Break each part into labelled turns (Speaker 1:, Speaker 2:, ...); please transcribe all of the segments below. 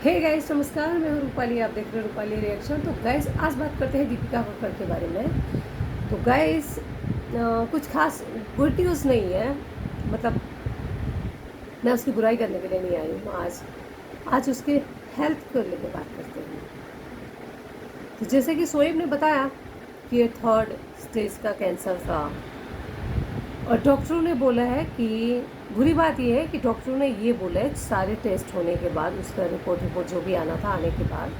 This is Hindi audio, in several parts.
Speaker 1: हे गाइस, नमस्कार। मैं हूँ रूपाली, आप देख रहे हो रूपाली रिएक्शन। तो गाइस, आज बात करते हैं दीपिका कक्कड़ के बारे में। तो गाइस, कुछ खास गुड न्यूज़ नहीं है। मतलब मैं उसकी बुराई करने के लिए नहीं आई हूँ। आज उसके हेल्थ को लेकर बात करते हैं। तो जैसे कि शोएब ने बताया कि ये 3rd स्टेज का कैंसर था, और डॉक्टरों ने बोला है कि बुरी बात यह है कि डॉक्टरों ने ये बोला है सारे टेस्ट होने के बाद, उसका रिपोर्ट जो भी आना था आने के बाद,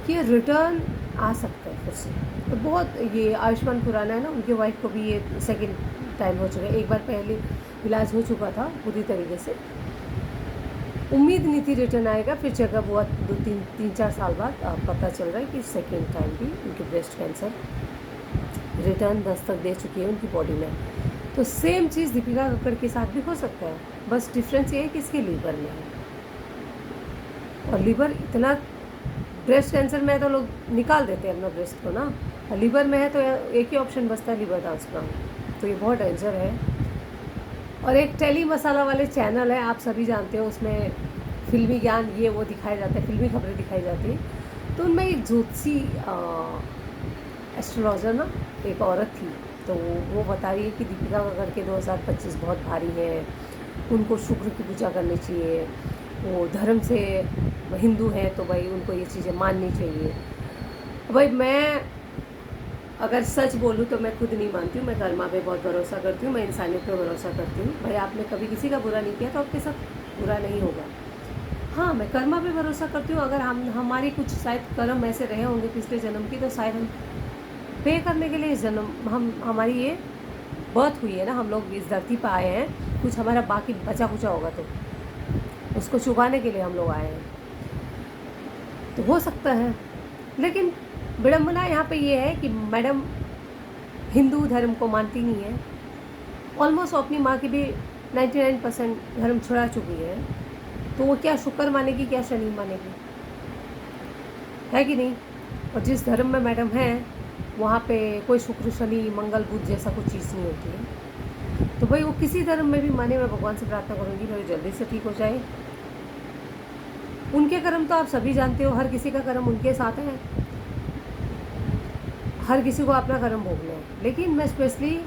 Speaker 1: कि ये रिटर्न आ सकता है फिर से। तो बहुत ये आयुष्मान खुराना है ना, उनके वाइफ को भी ये सेकंड टाइम हो चुका है। एक बार पहले इलाज हो चुका था पूरी तरीके से। उम्मीद नहीं थी रिटर्न आएगा, फिर चेकअप हुआ 3-4 साल बाद। अब पता चल रहा है कि सेकेंड टाइम भी उनके ब्रेस्ट कैंसर रिटर्न दस्तक दे चुकी है उनकी बॉडी में। तो सेम चीज़ दीपिका कक्कड़ के साथ भी हो सकता है, बस डिफरेंस ये है कि इसके लीवर में है। और लीवर इतना, ब्रेस्ट कैंसर में है तो लोग निकाल देते हैं अपना ब्रेस्ट को ना, और लीवर में है तो एक ही ऑप्शन बचता है, लीवर ट्रांसप्लांट। तो ये बहुत डेंजर है। और एक टेली मसाला वाले चैनल है, आप सभी जानते हो, उसमें फिल्मी ज्ञान ये वो दिखाया जाता है, फिल्मी खबरें दिखाई जाती हैं। तो उनमें एक ज्योतिषी एस्ट्रोलॉजर ना, एक औरत थी, तो वो बता रही है कि दीपिका कक्कड़ के 2025 बहुत भारी है, उनको शुक्र की पूजा करनी चाहिए, वो धर्म से हिंदू हैं तो भाई उनको ये चीज़ें माननी चाहिए। भाई मैं अगर सच बोलूँ तो मैं खुद नहीं मानती हूँ। मैं कर्मा पे बहुत भरोसा करती हूँ, मैं इंसानियत पे भरोसा करती हूँ। भाई आपने कभी किसी का बुरा नहीं किया तो आपके साथ बुरा नहीं होगा। हाँ, मैं कर्मा पे भरोसा करती हूँ। अगर हमारी कुछ शायद कर्म ऐसे रहे होंगे पिछले जन्म की, तो शायद हम पे करने के लिए इस जन्म हमारी ये बर्थ हुई है ना, हम लोग इस धरती पर आए हैं, कुछ हमारा बाकी बचा कुचा होगा तो उसको चुकाने के लिए हम लोग आए हैं। तो हो सकता है, लेकिन विडम्बना यहाँ पे ये है कि मैडम हिंदू धर्म को मानती नहीं है। ऑलमोस्ट अपनी माँ की भी 99% धर्म छुड़ा चुकी है, तो वो क्या शुक्र मानेगी, क्या शनि मानेगी, है कि नहीं। और जिस धर्म में मैडम है वहाँ पे कोई शुक्र शनि मंगल बुध जैसा कुछ चीज़ नहीं होती है। तो भाई वो किसी धर्म में भी माने, मैं भगवान से प्रार्थना करूँगी भाई जल्दी से ठीक हो जाए। उनके कर्म तो आप सभी जानते हो, हर किसी का कर्म उनके साथ है, हर किसी को अपना कर्म भोगना है। लेकिन मैं स्पेशली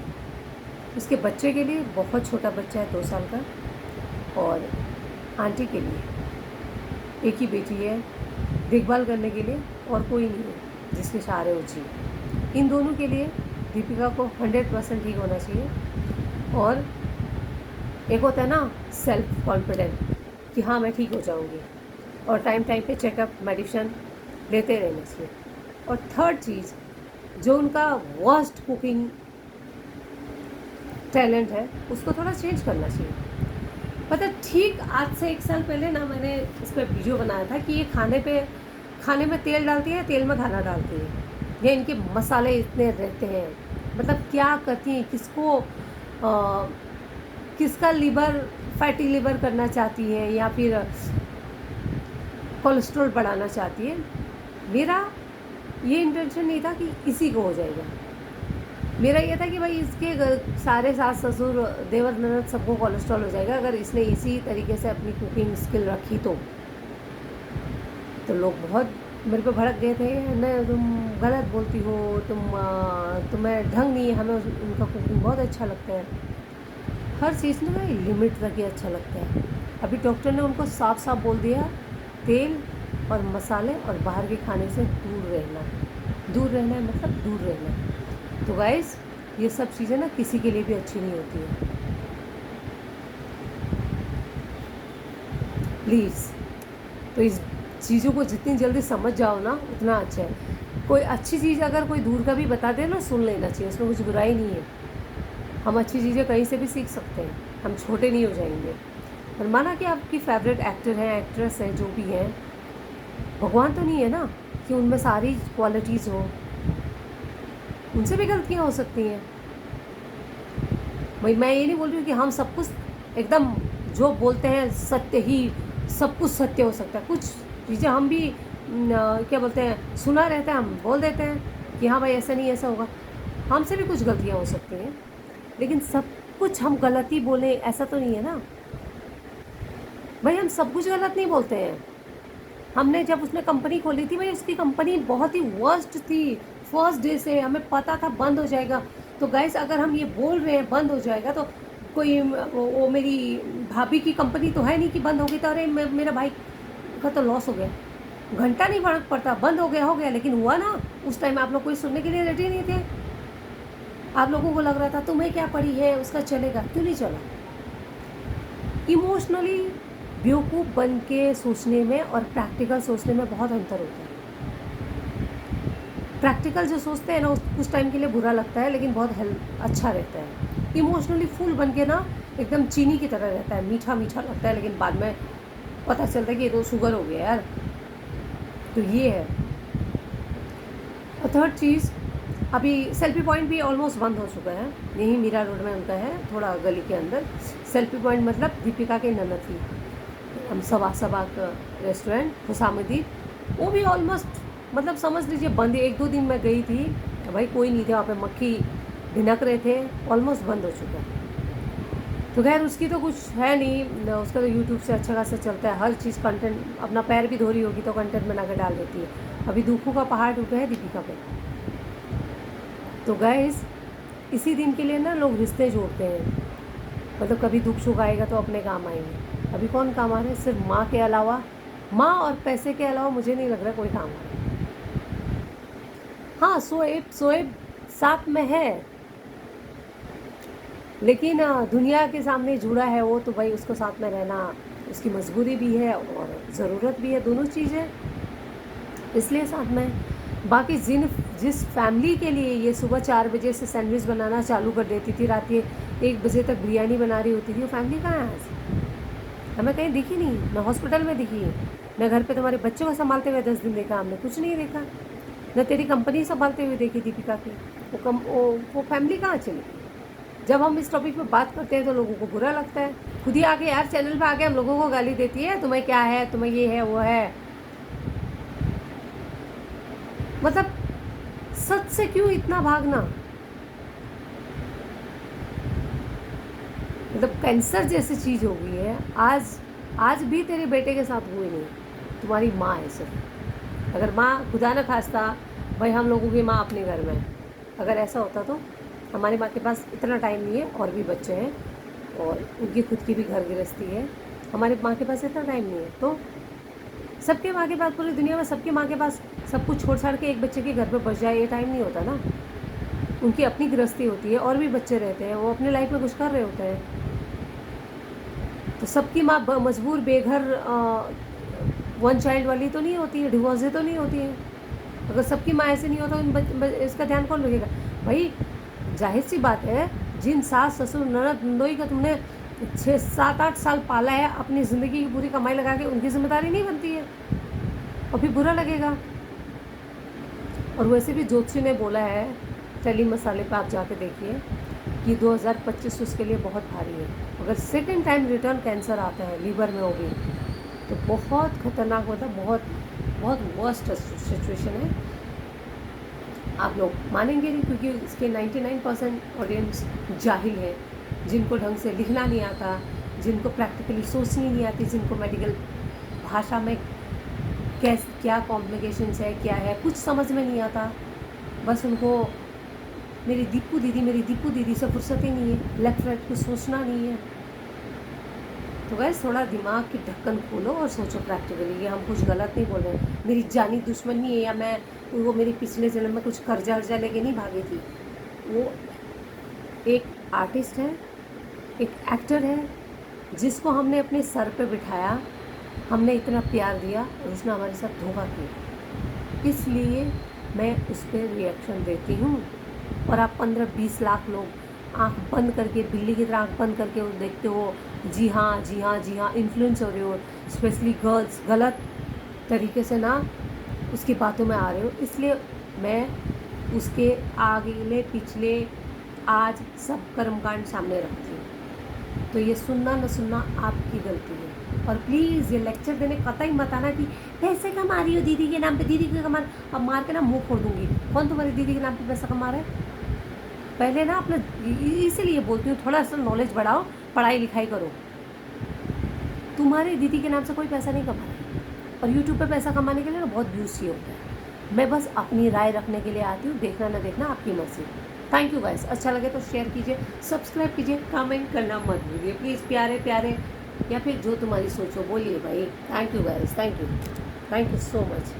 Speaker 1: उसके बच्चे के लिए, बहुत छोटा बच्चा है 2 साल का, और आंटी के लिए, एक ही बेटी है, देखभाल करने के लिए और कोई नहीं है जिसके सहारे हो जी। इन दोनों के लिए दीपिका को 100% ठीक होना चाहिए। और एक होता है ना सेल्फ कॉन्फिडेंट कि हाँ मैं ठीक हो जाऊँगी, और टाइम टाइम पे चेकअप मेडिसिन लेते रहना चाहिए। और थर्ड चीज़, जो उनका वर्स्ट कुकिंग टैलेंट है उसको थोड़ा चेंज करना चाहिए। पता ठीक आज से 1 साल पहले ना मैंने इस पर वीडियो बनाया था कि ये खाने में तेल डालती है, तेल में खाना डालती है, या इनके मसाले इतने रहते हैं, मतलब क्या करती हैं, किसका लिवर फैटी लिवर करना चाहती है या फिर कोलेस्ट्रॉल बढ़ाना चाहती है। मेरा ये इंटेंशन नहीं था कि इसी को हो जाएगा। मेरा ये था कि भाई इसके सारे सास ससुर देवर ननद सबको कोलेस्ट्रॉल हो जाएगा अगर इसने इसी तरीके से अपनी कुकिंग स्किल रखी तो लोग बहुत मेरे पे भड़क गए थे, नहीं तुम गलत बोलती हो, तुम्हें ढंग नहीं है, हमें उनका कुकिंग बहुत अच्छा लगता है। हर चीज़ में लिमिट तक ही अच्छा लगता है। अभी डॉक्टर ने उनको साफ साफ बोल दिया, तेल और मसाले और बाहर के खाने से दूर रहना है, मतलब दूर रहना है। तो गाइस, ये सब चीज़ें ना किसी के लिए भी अच्छी नहीं होती है, प्लीज़। तो इस चीज़ों को जितनी जल्दी समझ जाओ ना उतना अच्छा है। कोई अच्छी चीज़ अगर कोई दूर का भी बता दे ना, सुन लेना चाहिए, उसमें कुछ बुराई नहीं है। हम अच्छी चीज़ें कहीं से भी सीख सकते हैं, हम छोटे नहीं हो जाएंगे। और माना कि आपकी फेवरेट एक्टर हैं, एक्ट्रेस हैं, जो भी हैं, भगवान तो नहीं है ना कि उनमें सारी क्वालिटीज़ हो, उनसे भी गलतियाँ हो सकती हैं। भाई मैं ये नहीं बोल रही हूँ कि हम सब कुछ एकदम जो बोलते हैं सत्य ही, सब कुछ सत्य हो सकता है। कुछ चीज़ें हम भी क्या बोलते हैं, सुना रहता है, हम बोल देते हैं कि हाँ भाई ऐसा नहीं ऐसा होगा, हमसे भी कुछ गलतियाँ हो सकती हैं। लेकिन सब कुछ हम गलती बोलें ऐसा तो नहीं है ना भाई, हम सब कुछ गलत नहीं बोलते हैं। हमने जब उसने कंपनी खोली थी भाई, उसकी कंपनी बहुत ही वर्स्ट थी। फर्स्ट डे से हमें पता था बंद हो जाएगा। तो गाइस, अगर हम ये बोल रहे हैं बंद हो जाएगा, तो कोई वो मेरी भाभी की कंपनी तो है नहीं कि बंद हो गई। तो अरे मेरा भाई का तो लॉस हो गया, घंटा नहीं फर्क पड़ता, बंद हो गया। लेकिन हुआ ना, उस टाइम आप लोग कोई सुनने के लिए रेडी नहीं थे। आप लोगों को लग रहा था तुम्हें क्या पड़ी है, उसका चलेगा, क्यों नहीं चला। इमोशनली बेवकूफ़ बन के सोचने में और प्रैक्टिकल सोचने में बहुत अंतर होता है। प्रैक्टिकल जो सोचते हैं ना, कुछ टाइम के लिए बुरा लगता है, लेकिन बहुत अच्छा रहता है। इमोशनली फूल बन के ना एकदम चीनी की तरह रहता है, मीठा मीठा लगता है, लेकिन बाद में पता चलता है कि ये तो शुगर हो गया यार। तो ये है। और थर्ड चीज़, अभी सेल्फी पॉइंट भी ऑलमोस्ट बंद हो चुका है। यही मीरा रोड में उनका है, थोड़ा गली के अंदर। सेल्फी पॉइंट मतलब दीपिका के ननद थी, हम सवा का रेस्टोरेंट हुसामुद्दीन, वो भी ऑलमोस्ट मतलब समझ लीजिए बंद। 1-2 दिन मैं गई थी, भाई कोई नहीं थे वहाँ पे, मक्खी भिनक रहे थे, ऑलमोस्ट बंद हो चुका है। तो खैर उसकी तो कुछ है नहीं, उसका तो यूट्यूब से अच्छा खासा चलता है, हर चीज़ कंटेंट, अपना पैर भी धो रही होगी तो कंटेंट बना कर डाल देती है। अभी दुखों का पहाड़ टूटा है दीपिका पे। तो गाइस, इसी दिन के लिए ना लोग रिश्ते जोड़ते हैं, मतलब कभी दुख सुख आएगा तो अपने काम आएंगे। अभी कौन काम आ रहा है? सिर्फ माँ के अलावा, माँ और पैसे के अलावा मुझे नहीं लग रहा कोई काम आ रहा है। हाँ, सोएब साथ में है, लेकिन दुनिया के सामने जुड़ा है वो, तो भाई उसको साथ में रहना उसकी मजबूरी भी है और ज़रूरत भी है, दोनों चीज़ें, इसलिए साथ में। बाकी जिस फैमिली के लिए ये सुबह 4 बजे से सैंडविच बनाना चालू कर देती थी, रात के 1 बजे तक बिरयानी बना रही होती थी, वो फैमिली कहाँ है आज? हमें कहीं दिखी नहीं, न हॉस्पिटल में दिखी है, न घर पे तुम्हारे बच्चों को संभालते हुए 10 दिन देखा हमने, कुछ नहीं देखा। न तेरी कंपनी संभालते हुए देखी दीपिका की। वो फैमिली कहाँ चली? जब हम इस टॉपिक पे बात करते हैं तो लोगों को बुरा लगता है। खुद ही आके यार चैनल पे आके हम लोगों को गाली देती है, तुम्हें क्या है, तुम्हें ये है वो है। मतलब सच से क्यों इतना भागना? मतलब कैंसर जैसी चीज़ हो गई है। आज भी तेरे बेटे के साथ हुई नहीं, तुम्हारी माँ है सिर्फ। अगर माँ खुदा न खास्ता, भाई हम लोगों की माँ अपने घर में, अगर ऐसा होता तो हमारी माँ के पास इतना टाइम नहीं है, और भी बच्चे हैं और उनकी खुद की भी घर गृहस्थी है, हमारी माँ के पास इतना टाइम नहीं है। तो सबके माँ के पास, पूरी दुनिया में सबकी माँ के पास सब कुछ छोड़ छाड़ के एक बच्चे के घर पे बस जाए, ये टाइम नहीं होता ना। उनकी अपनी गृहस्थी होती है, और भी बच्चे रहते हैं, वो अपनी लाइफ में कुछ कर रहे होते हैं। तो सबकी माँ मजबूर बेघर 1 चाइल्ड वाली तो नहीं होती है, डिवोर्स तो नहीं होती है। अगर सबकी माँ ऐसे नहीं होता, इसका ध्यान कौन रखेगा? भाई जाहिर सी बात है, जिन सास ससुर ननद नंदोई का तुमने 6-7-8 साल पाला है, अपनी ज़िंदगी की पूरी कमाई लगा के, उनकी जिम्मेदारी नहीं बनती है, और फिर बुरा लगेगा। और वैसे भी ज्योतिषी ने बोला है, टेली मसाले पे आप जाके देखिए कि 2025 उसके लिए बहुत भारी है। अगर सेकेंड टाइम रिटर्न कैंसर आता है लीवर में, होगी तो बहुत खतरनाक, मतलब बहुत बहुत वर्स्ट सिचुएशन है। आप लोग मानेंगे नहीं, क्योंकि इसके 99% ऑडियंस जाहिल है, जिनको ढंग से लिखना नहीं आता, जिनको प्रैक्टिकली सोचनी नहीं आती, जिनको मेडिकल भाषा में क्या कॉम्प्लिकेशंस है, क्या है, कुछ समझ में नहीं आता। बस उनको मेरी दीपू दीदी से फुर्सत ही नहीं है, लेफ्ट राइट कुछ सोचना नहीं है। तो गैस, थोड़ा दिमाग की ढक्कन खोलो और सोचो प्रैक्टिकली। ये हम कुछ गलत नहीं बोल रहे, मेरी जानी दुश्मन नहीं है, या मैं वो मेरी पिछले जन्म में कुछ कर्जा वर्जा लेके नहीं भागी थी। वो एक आर्टिस्ट है, एक एक्टर है, जिसको हमने अपने सर पे बिठाया, हमने इतना प्यार दिया और उसने हमारे साथ धोखा किया, इसलिए मैं उस पर रिएक्शन देती हूँ। और आप 15-20 लाख लोग आँख बंद करके, बिल्ली की तरह आँख बंद करके वो देखते हो, जी हाँ जी हाँ जी हाँ, इन्फ्लुएंस हो रहे हो, स्पेशली गर्ल्स, गलत तरीके से ना उसकी बातों में आ रहे हो। इसलिए मैं उसके आगे पिछले आज सब कर्मकांड सामने रखती हूँ। तो ये सुनना न सुनना आपकी गलती है। और प्लीज़ ये लेक्चर देने कतई मत आना कि पैसे कमा रही हो दीदी के नाम पे, दीदी के कमा, अब मार के ना मुंह फोड़ दूंगी। कौन तुम्हारी दीदी के नाम पे पैसा कमा रहा है? पहले ना अपना, इसीलिए बोलती हूँ थोड़ा सा नॉलेज बढ़ाओ, पढ़ाई लिखाई करो। तुम्हारी दीदी के नाम से कोई पैसा नहीं कमा रहा है, और यूट्यूब पे पैसा कमाने के लिए ना बहुत व्यूज़ चाहिए होता है। मैं बस अपनी राय रखने के लिए आती हूँ, देखना ना देखना आपकी मर्ज़ी। थैंक यू गाइस, अच्छा लगे तो शेयर कीजिए, सब्सक्राइब कीजिए, कमेंट करना मत भूलिए प्लीज़, प्यारे प्यारे, या फिर जो तुम्हारी सोचो बोलिए भाई। Thank you guys, thank you so much.